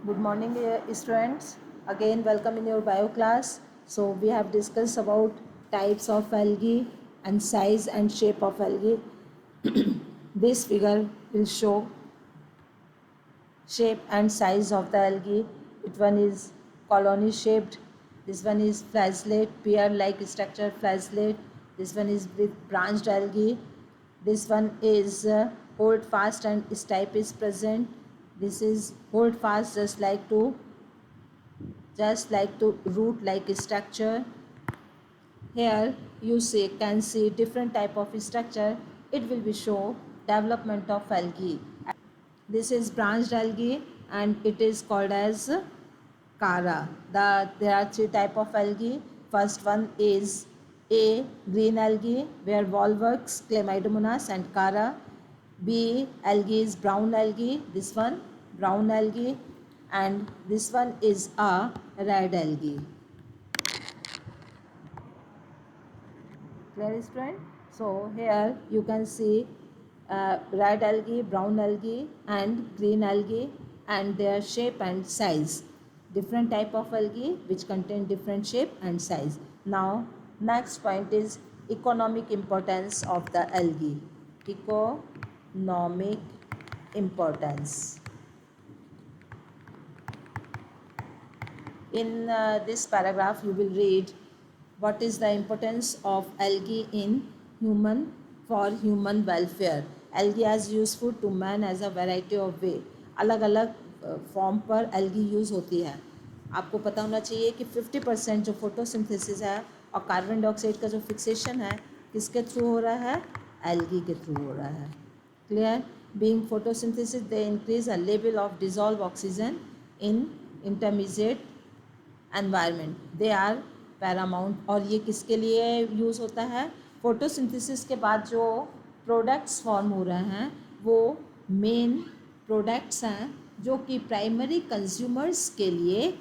Good morning, students. Again, welcome in your bio class. So we have discussed about types of algae and size and shape of algae. This figure will show shape and size of the algae. It one is colony shaped. This one is flagellate, pear-like structure flagellate. This one is with branched algae. This one is hold fast and stipe is present. This is hold fast just like to root like structure. Here you can see different type of structure. It will be show development of algae. This is branched algae and it is called as Chara. There are three type of algae. First one is A. Green algae where Volvox, Chlamydomonas and Chara. B. Algae is brown algae. This one brown algae and this one is a red algae. Clear, student? So here you can see red algae, brown algae and green algae and their shape and size. Different type of algae which contain different shape and size. Now next point is economic importance of the algae. Economic importance. In this paragraph you will read what is the importance of algae in human welfare. Algae as useful to man as a variety of way. अलग अलग form पर algae use होती है. आपको पता होना चाहिए कि 50% जो फोटोसिंथेसिस है और कार्बन डाइऑक्साइड का जो फिक्सेशन है किसके थ्रू हो रहा है, एल्गी के थ्रू हो रहा है. Clear? Being photosynthesis they increase a level of dissolve oxygen in intermediate environment. They are paramount. और ये किसके लिए यूज़ होता है? फोटोसिंथेसिस के बाद जो प्रोडक्ट्स फॉर्म हो रहे हैं वो मेन प्रोडक्ट्स हैं जो कि प्राइमरी कंज्यूमर्स के लिए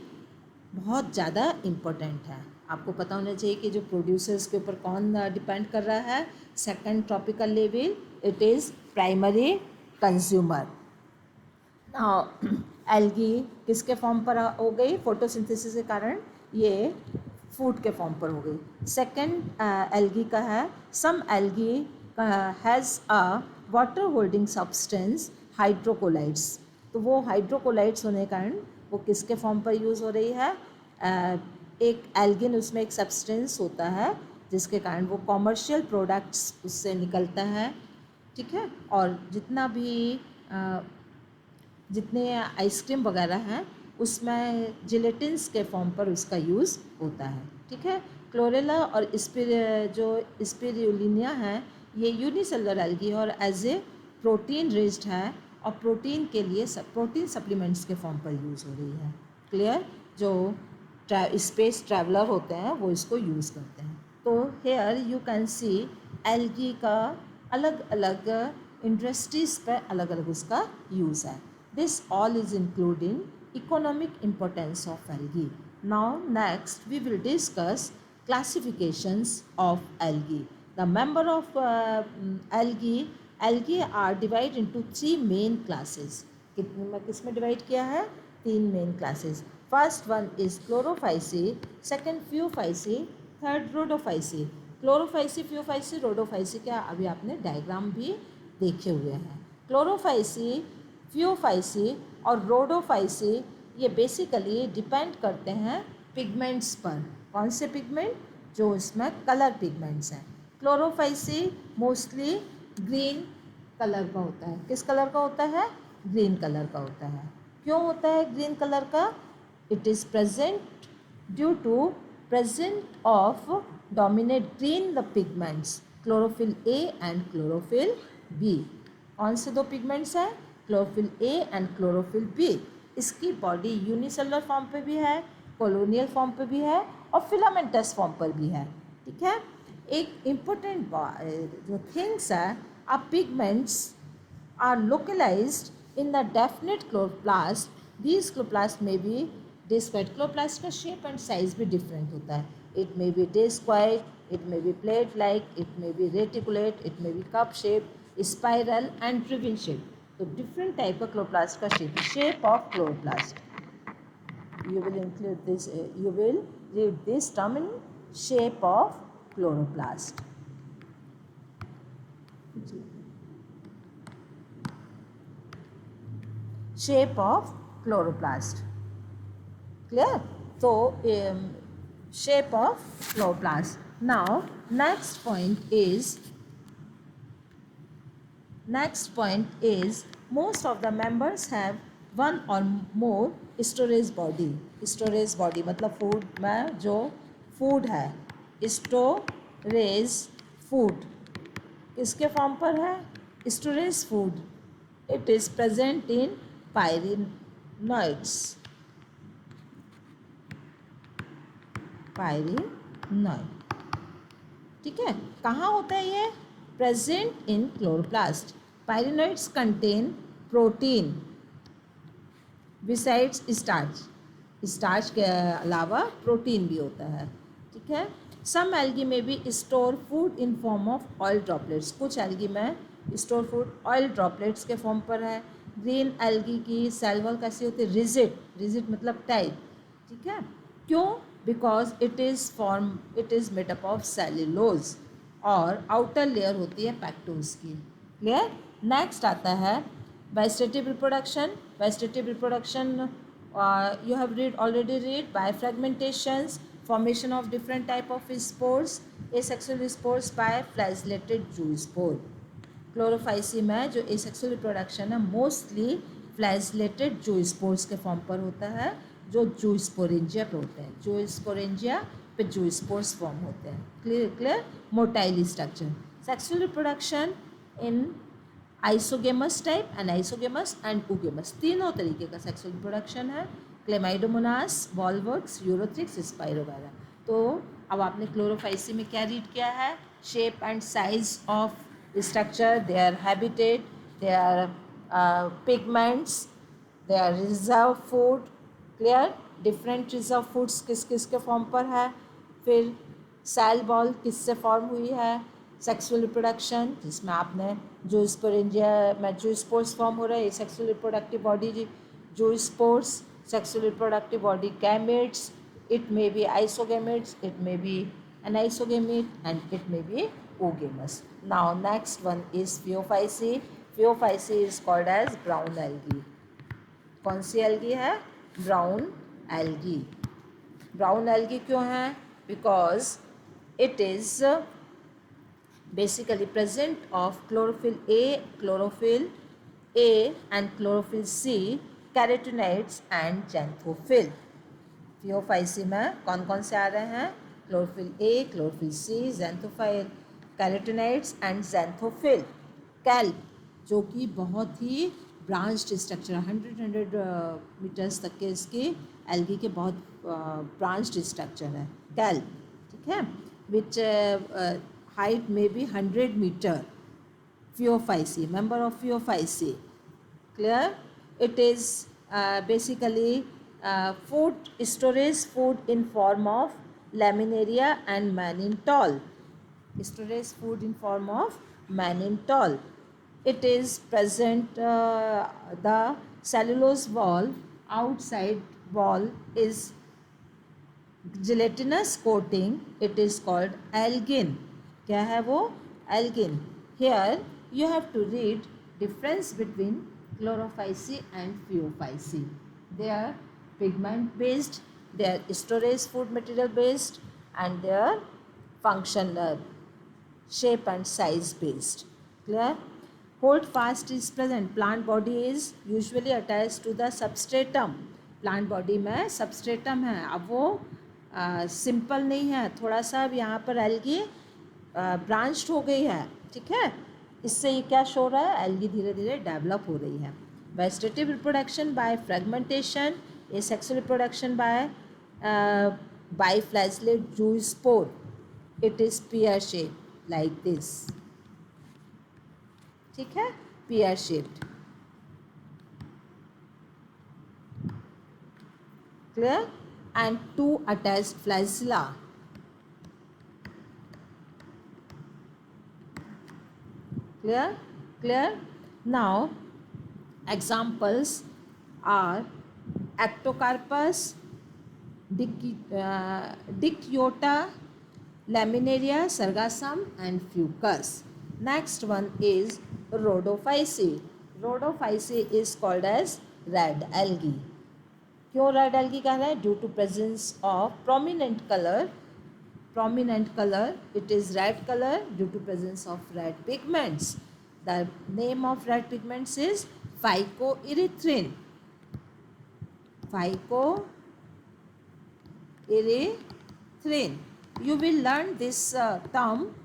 बहुत ज़्यादा इम्पोर्टेंट है. आपको पता होना चाहिए कि जो प्रोड्यूसर्स के ऊपर कौन डिपेंड कर रहा है. Second tropical level it is primary consumer. Algae किसके फॉर्म पर हो गई? फोटोसिंथेसिस के कारण ये फूड के फॉर्म पर हो गई. सेकंड एल्गी का है some algae has a water holding substance hydrocolloids. तो वो हाइड्रोकोलाइड्स होने के कारण वो किसके फॉर्म पर यूज़ हो रही है? एक एल्गिन उसमें एक सब्सटेंस होता है जिसके कारण वो कॉमर्शियल प्रोडक्ट्स उससे निकलता है. ठीक है. और जितने आइसक्रीम वगैरह हैं उसमें जिलेटिन्स के फॉर्म पर उसका यूज़ होता है. ठीक है. क्लोरेला और जो स्पिरुलिना है ये यूनिसेलुलर एल्गी और एज ए प्रोटीन रिच्ड है और प्रोटीन के लिए प्रोटीन सप्लीमेंट्स के फॉर्म पर यूज़ हो रही है. क्लियर? जो स्पेस ट्रैवलर होते हैं वो इसको यूज़ करते हैं. तो here you can see algae का अलग अलग इंडस्ट्रीज़ पर अलग अलग उसका यूज़ है. This all is including economic importance of algae. Now next we will discuss classifications of algae. The member of algae are divided into three main classes. किसमें divide किया है? तीन main classes. First one is Chlorophyceae, second Phaeophyceae, third Rhodophyceae. Chlorophyceae, Phaeophyceae, Rhodophyceae क्या अभी आपने diagram भी देखे हुए हैं. क्लोरोफाइसी, फ्यूफाइसी और रोडोफाइसी ये बेसिकली डिपेंड करते हैं पिगमेंट्स पर. कौन से पिगमेंट? जो इसमें कलर पिगमेंट्स हैं. क्लोरोफाइसी मोस्टली ग्रीन कलर का होता है. किस कलर का होता है? ग्रीन कलर का होता है. क्यों होता है ग्रीन कलर का? It is present due to present of dominate green the pigments chlorophyll A and chlorophyll B. कौन से दो पिगमेंट्स हैं? Chlorophyll A and chlorophyll B. इसकी बॉडी यूनिसेलुलर फॉर्म पे भी है, कॉलोनियल फॉर्म पे भी है और फिलामेंटस फॉर्म पर भी है. ठीक है. एक इम्पोर्टेंट जो थिंग्स है are pigments are localised in the definite chloroplast. These chloroplast में भी डिस्क्वाइड. क्लोरोप्लास्ट का शेप एंड साइज भी डिफरेंट होता है. It may be discoid, it may be plate like, it may be reticulate, it may be cup shape, spiral and trivial shape. तो different type का chloroplast का shape of chloroplast. you will include this, you will read this term in shape of chloroplast. Shape of chloroplast. Clear? So shape of chloroplast. Now next point is most of the members have one or more storage body. Storage body मतलब food में जो food है, storage food किसके form पर है? Storage food. It is present in pyrenoids. Pyrenoid. ठीक है, कहाँ होता है ये? Present in chloroplast. Pyrenoids contain protein besides starch. Starch के अलावा प्रोटीन भी होता है. ठीक है. सम एल्गी में भी store food in form of oil droplets. कुछ एल्गी में स्टोर फूड ऑयल ड्रॉपलेट्स के फॉर्म पर है. ग्रीन एल्गी की सेल वॉल कैसी होती है? रिजिड. रिजिड मतलब टाइट. ठीक है. क्यों? Because it is made up of cellulose और आउटर लेयर होती है पैक्टोज की. क्लियर? नेक्स्ट आता है vegetative reproduction. Vegetative reproduction you have already read by fragmentations, formation of different type of spores, asexual spores by flagellated zoospore. Chlorophyceae में जो asexual reproduction है mostly flagellated zoospores के form पर होता है, जो जूस्पोरेंजिया पे होते हैं. जूस्पोरेंजिया पे जूस्पोर्स फॉर्म होते हैं. Clear? Motile structure. Sexual reproduction in isogamous type, anisogamous and oogamous. तीनों तरीके का सेक्सुअल रिप्रोडक्शन है. Chlamydomonas, Volvox, Ulothrix, Spirogyra. तो अब आपने क्लोरोफाइसी में क्या रीड किया है? Shape and size of structure, their habitat, their pigments, their reserve food. Clear? Different reserve foods किस किस के फॉर्म पर है. फिर सेल बॉल किससे फॉर्म हुई है. सेक्सुअल रिप्रोडक्शन जिसमें आपने जो स्पोरेंजिया में जो स्पोर्स फॉर्म हो रहा है, सेक्सुअल रिप्रोडक्टिव बॉडी जो spores, sexual reproductive body gametes. It may be isogametes, it may be anisogamete and it may be oogamous. Now next one is Phaeophyceae. Phaeophyceae is called as brown algae. कौन सी algae है? Brown algae. Brown algae क्यों है? Because it is basically present of chlorophyll A and chlorophyll C, carotenoids and xanthophyll. Phaeophyceae में कौन कौन से आ रहे हैं? Chlorophyll A, chlorophyll C, xanthophyll, carotenoids and xanthophyll. Kelp जो कि बहुत ही ब्रांच्ड स्ट्रक्चर, 100 मीटर्स तक के इसकी एल्गी के बहुत ब्रांच्ड स्ट्रक्चर है कैल्प. ठीक है. विच height may be 100 meter. Phaeophyce, member of Phaeophyce. Clear? It is basically food storage food in form of laminaria and mannitol. Storage food in form of mannitol. It is present the cellulose wall, outside wall is gelatinous coating. It is called algin. क्या है वो? Algin. Here you have to read difference between Chlorophyceae and Phaeophyceae. They are pigment based, they are storage food material based and they are functional shape and size based. Clear? Holdfast is present. Plant body is usually attach to the substratum. Plant body में substratum है. अब वो simple नहीं है, थोड़ा सा अब यहाँ पर एल्गी ब्रांच्ड हो गई है. ठीक है. इससे ये क्या शो रहा है? एल्गी धीरे धीरे डेवलप हो रही है. Vegetative reproduction by fragmentation, asexual reproduction by flagellate zoospore. It is pear shape like this. ठीक है. Pear shaped. Clear? And 2 attached flagella. Clear? Now examples are ectocarpus, Dictyota, Laminaria, Sargassum and Fucus. Next one is Rhodophyceae. Rhodophyceae is called as red algae. क्यों red algae कह रहा है? Due to presence of prominent color, it is red color due to presence of red pigments. The name of red pigments is phycoerythrin. Phycoerythrin. You will learn this term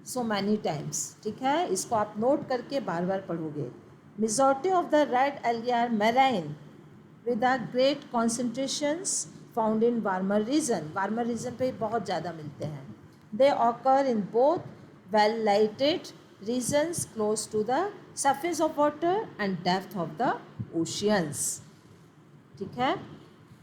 so many times. ठीक है, इसको आप note करके बार बार पढ़ोगे. Majority of the red algae are marine with a great concentrations found in warmer region. Warmer region पे बहुत ज़्यादा मिलते हैं. They occur in both well lighted regions close to the surface of water and depth of the oceans. ठीक है.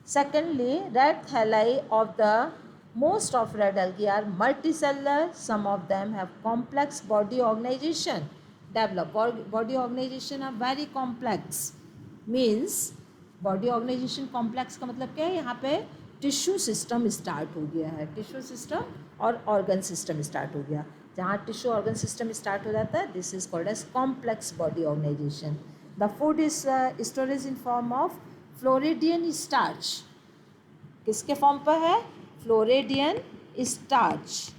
Secondly, red thalli of the most of red algae are multicellular. Some of them have complex body organization. Develop body organization are very complex. Means body organisation complex का मतलब क्या है? यहाँ पे tissue system start हो गया है. Tissue system और ऑर्गन सिस्टम स्टार्ट हो गया. जहाँ टिश्यू ऑर्गन सिस्टम स्टार्ट हो जाता है, this is called as complex body organisation. The food is storage in form of floridean starch. किसके फॉर्म पर है? Floridean starch.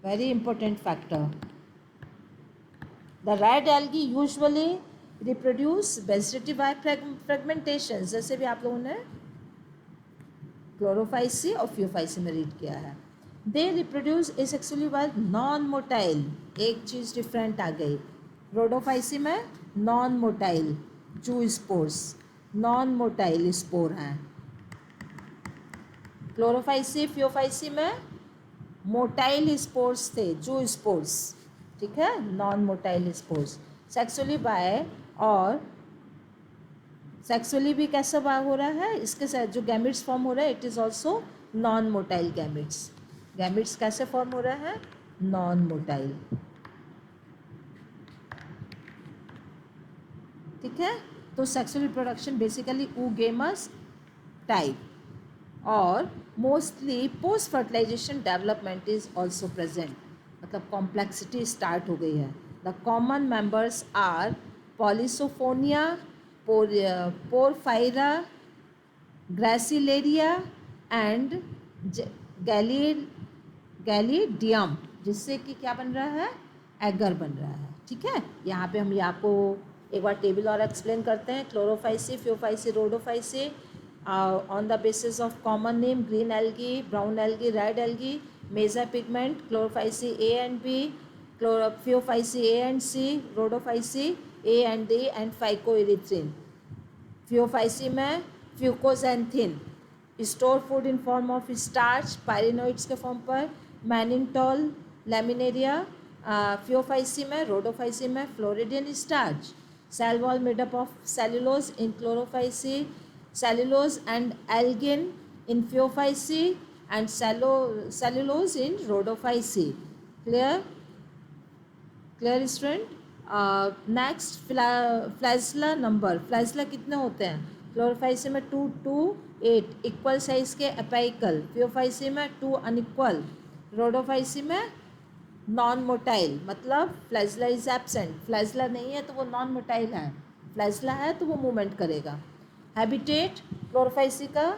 Very important factor. The red algae usually reproduce vegetative by fragmentation. जैसे भी आप लोगों ने क्लोरोफाइसी और Phaeophyceae में रीड किया है. They reproduce asexually by non motile. एक चीज़ डिफरेंट आ गई. रोडोफाइसी में non motile zoospores, non motile spore हैं. क्लोरोफाइसी फ्यूफाइसी में मोटाइल स्पोर्स थे, जू स्पोर्स. ठीक है, non motile spores. Sexually by और सेक्सुअली भी कैसा हो रहा है? इसके साथ जो गैमिट्स फॉर्म हो रहा है, it is also non motile gametes. Gametes कैसे फॉर्म हो रहा है? Non motile. ठीक है, तो सेक्सुअल रिप्रोडक्शन बेसिकली oogamous टाइप. और mostly post fertilisation development is also present. मतलब कॉम्प्लेक्सिटी स्टार्ट हो गई है. The common members are Polysiphonia, Porphyra, Gracilaria and Gelidium. जिससे कि क्या बन रहा है? एगर बन रहा है. ठीक है, यहाँ पे हम ये आपको एक बार टेबल और एक्सप्लेन करते हैं. Chlorophyceae, Phaeophyceae, Rhodophyceae on the basis of common name green algae, brown algae, red algae. Major pigment Chlorophyceae A and B, Phaeophyceae A and C, Rhodophyceae A and D and phycoerythrin. Phaeophyceae में fucoxanthin, store food in form of starch, pyrenoids के form पर, mannitol, laminaria. Phaeophyceae में, Rhodophyceae में floridean starch. Cell wall made up of cellulose in Chlorophyceae, cellulose and algin in Phaeophyceae and cellulose in Rhodophyceae. Clear? Clear student? Next flagella number. Flagella कितने होते हैं? Chlorophyceae में 2 to 8 equal size के apical. Phaeophyceae में 2 unequal. Rhodophyceae में non motile. मतलब flagella is absent. Flagella नहीं है तो वो नॉन मोटाइल है, फ्लैजला है तो वो मूवमेंट करेगा. हैबिटेट क्लोरोफाइसी का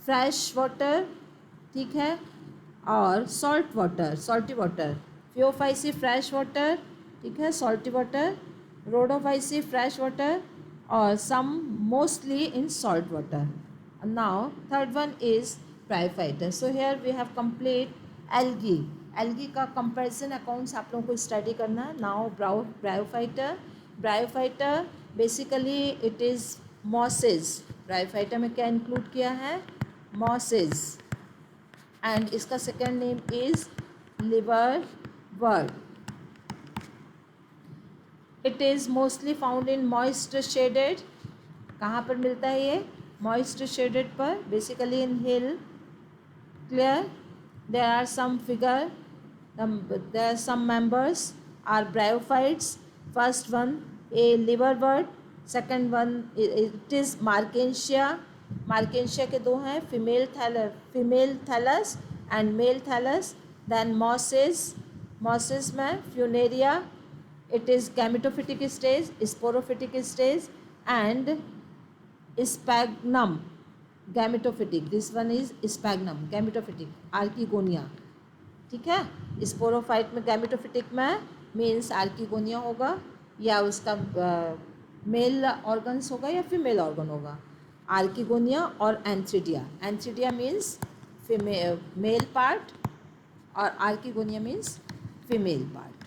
फ्रेश वाटर. ठीक है, और salt water, salty water. Phaeophyceae fresh water. ठीक है, salty water. Rhodophyceae fresh water और some mostly in salt water. Now third one is Bryophyta. So here we have complete algae. Algae का comparison accounts आप लोगों को study करना है. Now Bryophyta. Bryophyta basically it is mosses. Bryophyta में क्या include किया है? मॉसेज. एंड इसका second name is liverwort. It is mostly found in moist shaded. कहाँ पर मिलता है ये? मॉइस्ट शेडेड पर, basically in hill. Clear? There are some figure, there are some members are bryophytes. First one a liverwort, second one it is Marchantia. Marchantia के दो हैं, female thallus and male thallus. Then mosses, mosses में Funaria, it is gametophytic stage, sporophytic stage. And Sphagnum gametophytic, this one is Sphagnum gametophytic. Archegonia, ठीक है. Sporophyte में gametophytic में means archegonia होगा या उसका मेल ऑर्गन्स होगा या फीमेल ऑर्गन होगा. आर्किगोनिया और antheridia. Antheridia means male part और आर्किगोनिया मीन्स फीमेल पार्ट,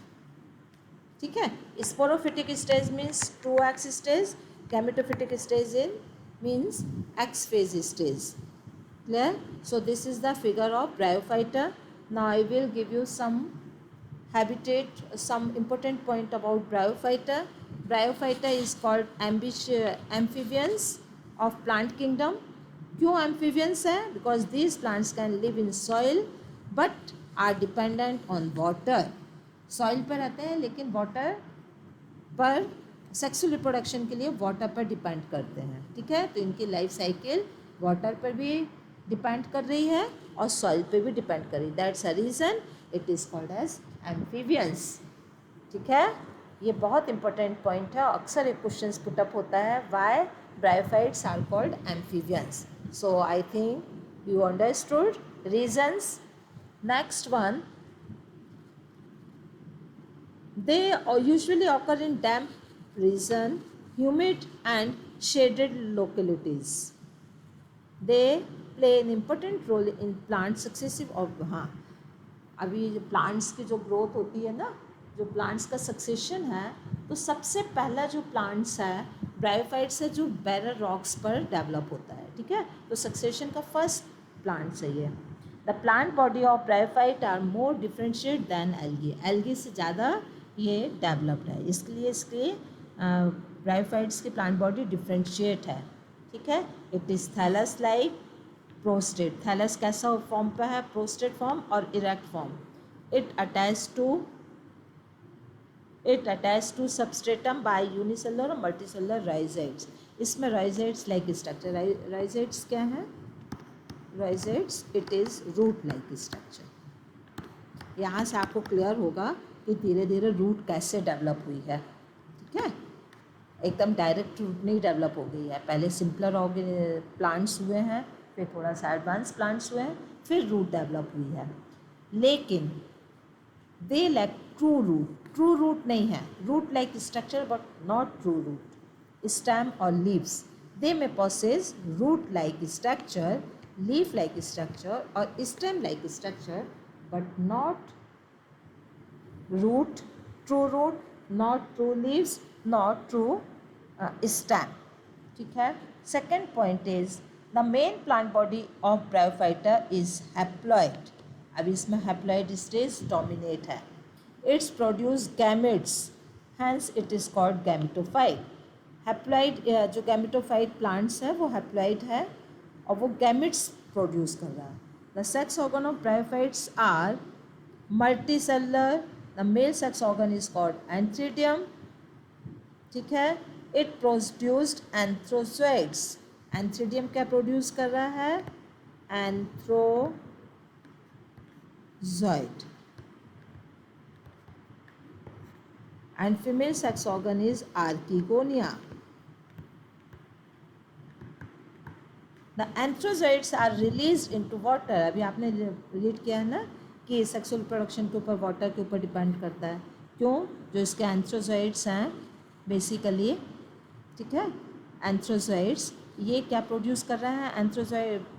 ठीक है. Sporophytic stage means 2x stage. Gametophytic stage in means x phase stage. Clear? So this is the figure of bryophyta. Now I will give you some habitat, some important point about bryophyta. Bryophyta is called amphibians of plant kingdom. क्यों amphibians है? Because these plants can live in soil but are dependent on water. Soil पर रहते हैं लेकिन water पर sexual reproduction के लिए water पर डिपेंड करते हैं, ठीक है. तो इनकी लाइफ साइकिल वाटर पर भी डिपेंड कर रही है और सॉइल पे भी डिपेंड कर रही है. That's a reason it is called as amphibians, ठीक है. ये बहुत इंपॉर्टेंट पॉइंट है. अक्सर एक क्वेश्चन पुटअप होता है, why bryophytes are called amphibians. So I think you understood reasons. Next one, they usually occur in damp region, humid and shaded localities. They play an important role in plant successive और हाँ, अभी plants की जो growth होती है ना, जो plants का सक्सेशन है, तो सबसे पहला जो प्लांट्स है ब्रायोफाइट से जो बैरल रॉक्स पर डेवलप होता है, ठीक है. तो सक्सेशन का फर्स्ट प्लांट चाहिए. The plant body of bryophyte are more differentiate than algae. Algae से ज़्यादा ये डेवलप्ड है, इसके लिए इसके ब्रायोफाइट्स की प्लांट बॉडी डिफ्रेंशिएट है, ठीक है. It is thallus like prostrate. Thallus कैसा फॉर्म पे है? प्रोस्टेट फॉर्म और erect form. It attach to substratum by unicellular और मल्टीसेलुलर राइजेट्स. इसमें राइजेट्स लाइक स्ट्रक्चर. राइजेट्स क्या है? Rhizoids it is root like structure. यहाँ से आपको क्लियर होगा कि धीरे धीरे रूट कैसे डेवलप हुई है, ठीक है. एकदम डायरेक्ट रूट नहीं डेवलप हो गई है. पहले सिंपलर प्लांट्स हुए हैं, फिर थोड़ा सा एडवांस प्लांट्स हुए हैं, फिर रूट डेवलप हुई है. लेकिन they lack true root. True root नहीं है. Root like structure but not true root. Stem और leaves, they may possess root like structure, leaf like structure और stem like structure but not root, true root, not true leaves, not true stem, ठीक है. Second point is the main plant body of bryophyta is haploid. अब इसमें haploid stage dominate है. It's produce gametes, hence it is called gametophyte. Haploid जो gametophyte plants है वो haploid है और वो gametes produce कर रहा है. The sex organ of bryophytes are multicellular. The male sex organ is called antheridium, ठीक है. It produced anthrozoids. Antheridium क्या प्रोड्यूस कर रहा है? Anthrozoid. And female sex organ is archegonia. The anthrozoids are released into water. अभी आपने read किया है ना कि सेक्सुअल प्रोडक्शन के ऊपर वाटर के ऊपर डिपेंड करता है. क्यों? जो इसके एंथ्रोजॉइड्स हैं बेसिकली, ठीक है. एंथ्रोजॉइड्स ये क्या प्रोड्यूस कर रहा है?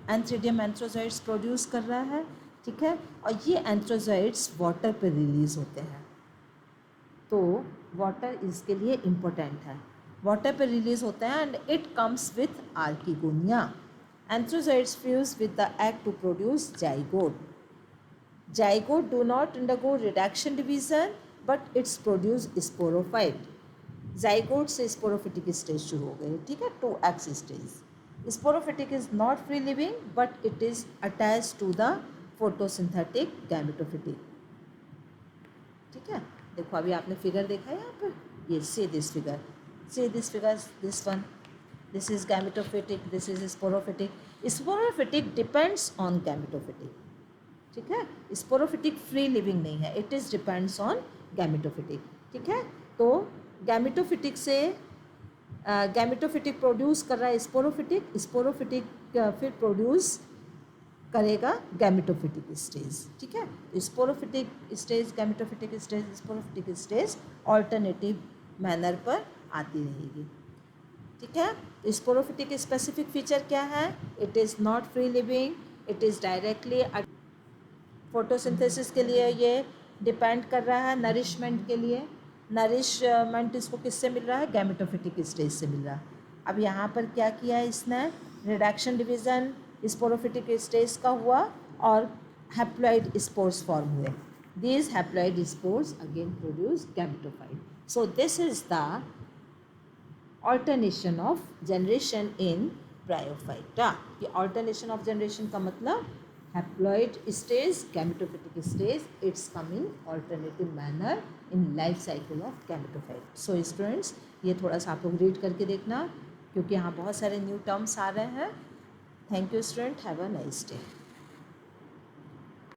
एंथ्रीडियम एंथ्रोजॉइड्स प्रोड्यूस कर रहा है, ठीक है. और ये एंथ्रोजॉइड्स वाटर पर रिलीज होते हैं. तो वाटर इसके लिए इम्पोर्टेंट है. वाटर पर रिलीज होते हैं and it comes with archegonia. Antherozoids fuse with the egg to produce zygote. Zygote do not undergo reduction division but it's produce sporophyte. Zygote से sporophytic stage शुरू हो गई, ठीक है. 2x stage. Sporophytic is not free living but it is attached to the photosynthetic gametophytic, ठीक है. देखो अभी आपने फिगर देखा है यहाँ पर, ये see this figure. See this figures, this one, this is gametophytic, this is sporophytic. Sporophytic depends on gametophytic, ठीक है. स्पोरोफिटिक फ्री लिविंग नहीं है, it is depends on gametophytic, ठीक है. तो गैमेटोफिटिक से गैमेटोफिटिक प्रोड्यूस कर रहा है स्पोरोफिटिक, स्पोरोफिटिक फिर प्रोड्यूस करेगा गैमेटोफिटिक स्टेज, ठीक है. Sporophytic stage, gametophytic stage, sporophytic stage alternative manner पर आती रहेगी, ठीक है. स्पोरोफिटिक स्पेसिफिक फीचर क्या है? It is not free living, it is directly photosynthesis के लिए ये डिपेंड कर रहा है, नरिशमेंट के लिए. नरिशमेंट इसको किससे मिल रहा है? गैमेटोफिटिक स्टेज से मिल रहा है. अब यहाँ पर क्या किया है इसने? रिडक्शन डिवीज़न स्पोरोफिटिक स्टेज का हुआ और हैप्लॉइड स्पोर्स फॉर्म हुए. These haploid spores again produce gametophyte. So this is the alternation of generation in bryophyta. ये ऑल्टरनेशन ऑफ जनरेशन का मतलब haploid stage, gametophytic stage, it's coming alternative manner in life cycle of gametophyte. So students, ये थोड़ा सा आप लोग read करके देखना क्योंकि यहाँ बहुत सारे न्यू टर्म्स आ रहे हैं. Thank you student, have a nice day.